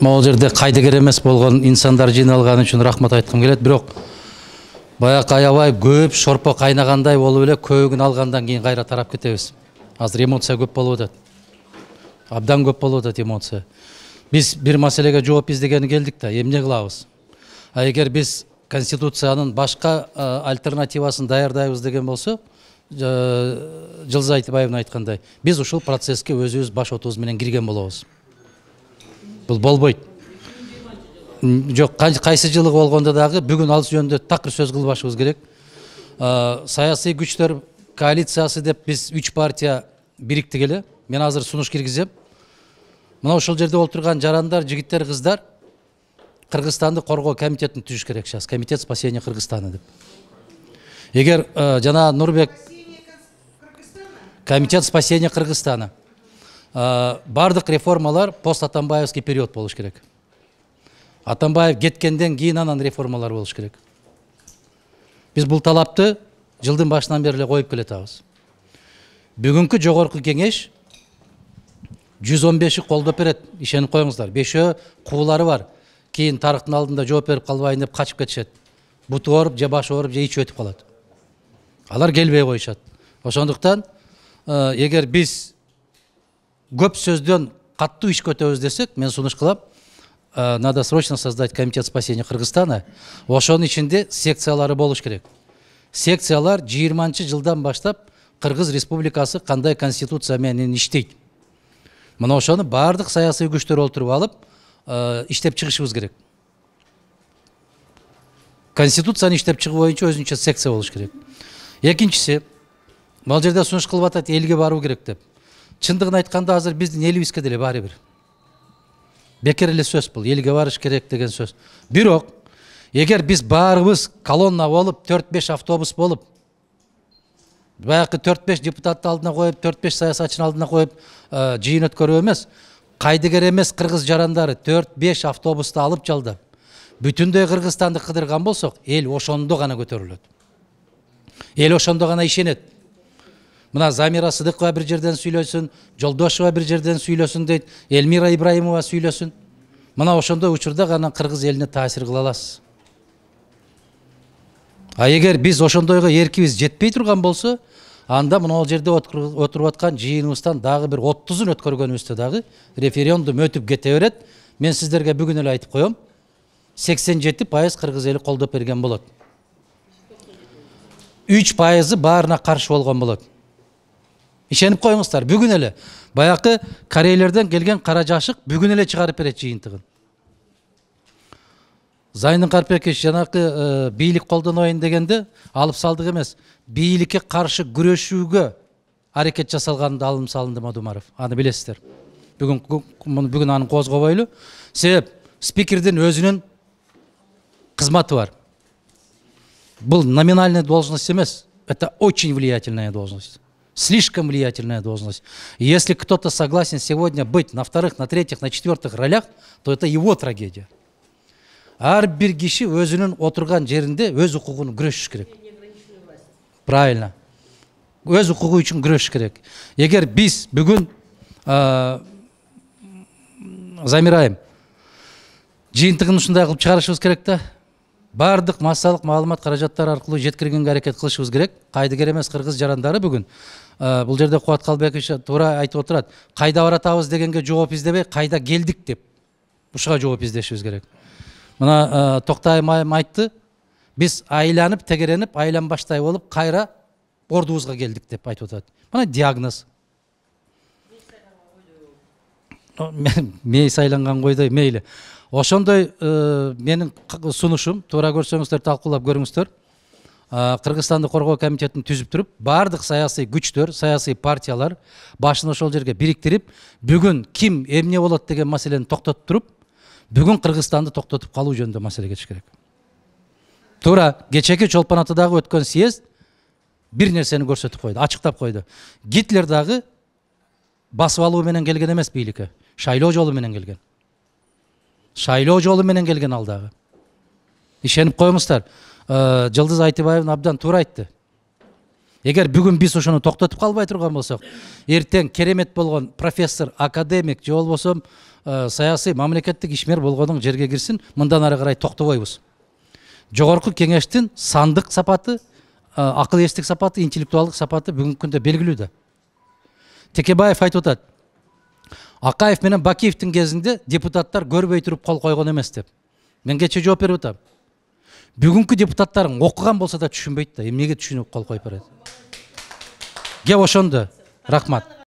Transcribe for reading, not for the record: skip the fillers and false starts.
Могул жерде кайдыгер эмес болгон инсандар жыйналганы үчүн рахмат айткым келет. Бирок баягы аябай көп шорпо кайнагандай болуп эле көөгүн алгандан кийин кайра тарап кетебиз. Азыр эмоция көп болуп атат. Абдан көп болуп атат эмоция. Биз бир маселеге жооп издегени келдик да, эмне кылабыз? Эгер биз конституциянын башка альтернативасын даярдайбыз деген болсо, Жылдыз Айтбаевдин айткандай, биз ушул процесске өзүбүз баш отубуз менен кирген болобуз. Бул болбойт. Жок, кайсы жылы болгондо дагы бүгүн ал жөнүндө такыр сөз кылбашыбыз керек. Саясий күчтөр коалициясы деп биз 3 партия бириктик эле. Мен азыр сунуш киргизем. Мына ошол жерде отурган жарандар, жигиттер, кыздар Кыргызстанды коргоо комитетин түзүш керек сейчас. Комитет спасения Кыргызстана деп. Эгер жана Нурбек Комитет спасения Кыргызстана. Бардык реформалар пост Атамбаевский период болуш керек. Атамбаев кеткенден кийин анан реформалар болуш керек. Биз бул талапты жылдын башынан бери эле коюп келатабыз. Бүгүнкү жогорку кеңеш 115-и колдоп берет, ишенип коюңуздар. 5-өө куулары бар. Кийин тарыктын алдында жооп берип калбайын деп качып кетишет. Буту ооруп, же башы ооруп, же ичи өтүп калат. Алар келбей коюшат. Ошондуктан эгер биз көп сөздөн каттуу иш көтөбүз десек, мен сунуш кылам. Надо срочно создать комитет спасения Кыргызстана. Ошонун ичинде секциялары болуш керек. Секциялар 20-жылдан баштап Кыргыз Республикасы кандай конституция менен иштейт. Мына ошону бардык саясий күчтөр олтуруп алып, иштеп чыгышыбыз керек. Конституцияны иштеп чыгуу боюнча өзүнчө секция болуш керек. Экинчиси, бул жерде сунуш кылып атат, элге баруу керек деп. Чындыгын айтканда азыр биздин элибизге деле баары бир. Бекер эле сөз бул, элге барыш керек деген сөз. Бирок, эгер биз баарыбыз колонна болуп, 4-5 автобус болуп, баягы 4-5 депутатты алдына коюп, 4-5 саясатчыны алдына коюп, жыйын өткөрүү эмес, кайдыгер эмес кыргыз жарандары 4-5 автобусту алып жалдап, бүтүндөй Кыргызстанды кыдырган болсок, эл ошондо гана көтөрүлөт. Эл ошондо гана ишенет. Мына Замира Сыдыкова бир жерден сүйлөсүн, Жолдошева бир жерден сүйлөсүн дейт, Элмира Ибраимова сүйлөсүн. Мына ошондой учурда гана кыргыз элине таасир кыла аласыз. Эгер биз ошондойго эркибиз жетпей турган болсо, анда мына ал жерде отуруп аткан жыйыныбыздан дагы бир 30-ун өткөргөнүбүздө дагы референдум өтүп кете берет. Мен сиздерге бүгүн эле айтып коем, 87% кыргыз эли колдоп берген болот. 3% баарына каршы болгон болот. Ишенип коюңуздар, бүгүн эле баягы корейлерден келген кара жашык бүгүн эле чыгарып берет жыйынтыгын. Зайнын Карпекович жанакы бийлик колдонойын дегенде алып салдык эмес, бийликке каршы күрөшүүгө аракет жасалганды алым салынды Мадумаров. Аны билесиздер. Бүгүн аны козгобойлу. Себеп спикердин өзүнүн кызматы бар. Бул номинальная должность эмес, это очень влиятельная должность. Слишком влиятельная должность. Если кто-то согласен сегодня быть на вторых, на третьих, на четвертых ролях, то это его трагедия. Ар бир киши өзүнүн отурган жеринде өз укугун күрөшүш керек. Правильно. Өз укугу үчүн күрөшүш керек. Эгер биз бүгүн Замирайым жыйынтыгын ушундай кылып чыгарышыбыз керек да. Бардык массалык маалымат каражаттары аркылуу жеткиргенге аракет кылышыбыз керек. Кайдыгер эмес кыргыз жарандары бүгүн бул жерде Кубат Калбекович туура айтып отурат. Кайда баратабыз дегенге жооп издебей, кайда келдик деп ушуга жооп издешибиз керек. Мына Токтайым айтты, биз айланып, тегеренип, айланбаштай болуп, кайра ордубузга келдик деп айтып атат. Мына диагноз. Мей сайланган койдой, мейли. Ошондой менин сунушум, туура көрсөңүздөр, талкуулап көрүңүздөр. Кыргызстанды коргоо комитетин түзүп туруп, бардык саясий күчтөр, саясий партиялар башын ошол жерге бириктирип, бүгүн ким эмне болот деген маселени токтотуп туруп, бүгүн Кыргызстанды токтотуп калуу жөнүндө маселе кетиш керек. Туура кечеки Чолпон Атадагы өткөн съезд бир нерсени көрсөтүп койду, ачыктап койду. Гитлер дагы басып алуу менен келген эмес бийликке, шайлоо жолу менен келген. Шайлоо жолу менен келген ал дагы. Ишенип коюңуздар. Жылдыз Айтбаев абдан туура айтты. Эгер бүгүн биз ошону токтотуп калбай турган болсок, эртең керемет болгон профессор, академик же болбосо саясий мамлекеттик ишмер болгонуң жерге кирсин, мындан ары карай токтобойбуз. Жогорку кеңештин сандык сапаты, акыл эстик сапаты, интеллектуалдык сапаты бүгүнкү күндө белгилүү да. Текебаев айтып атат. Акаев менен Бакиевдин кезинде депутаттар көрбөй туруп кол койгон эмес деп. Мен кече жооп берип атам. Бүгүнкү депутаттарың окуган болсо да түшүнбөйт да, эмнеге түшүнүп кол коюп барат. Кеп ошондо. Рахмат.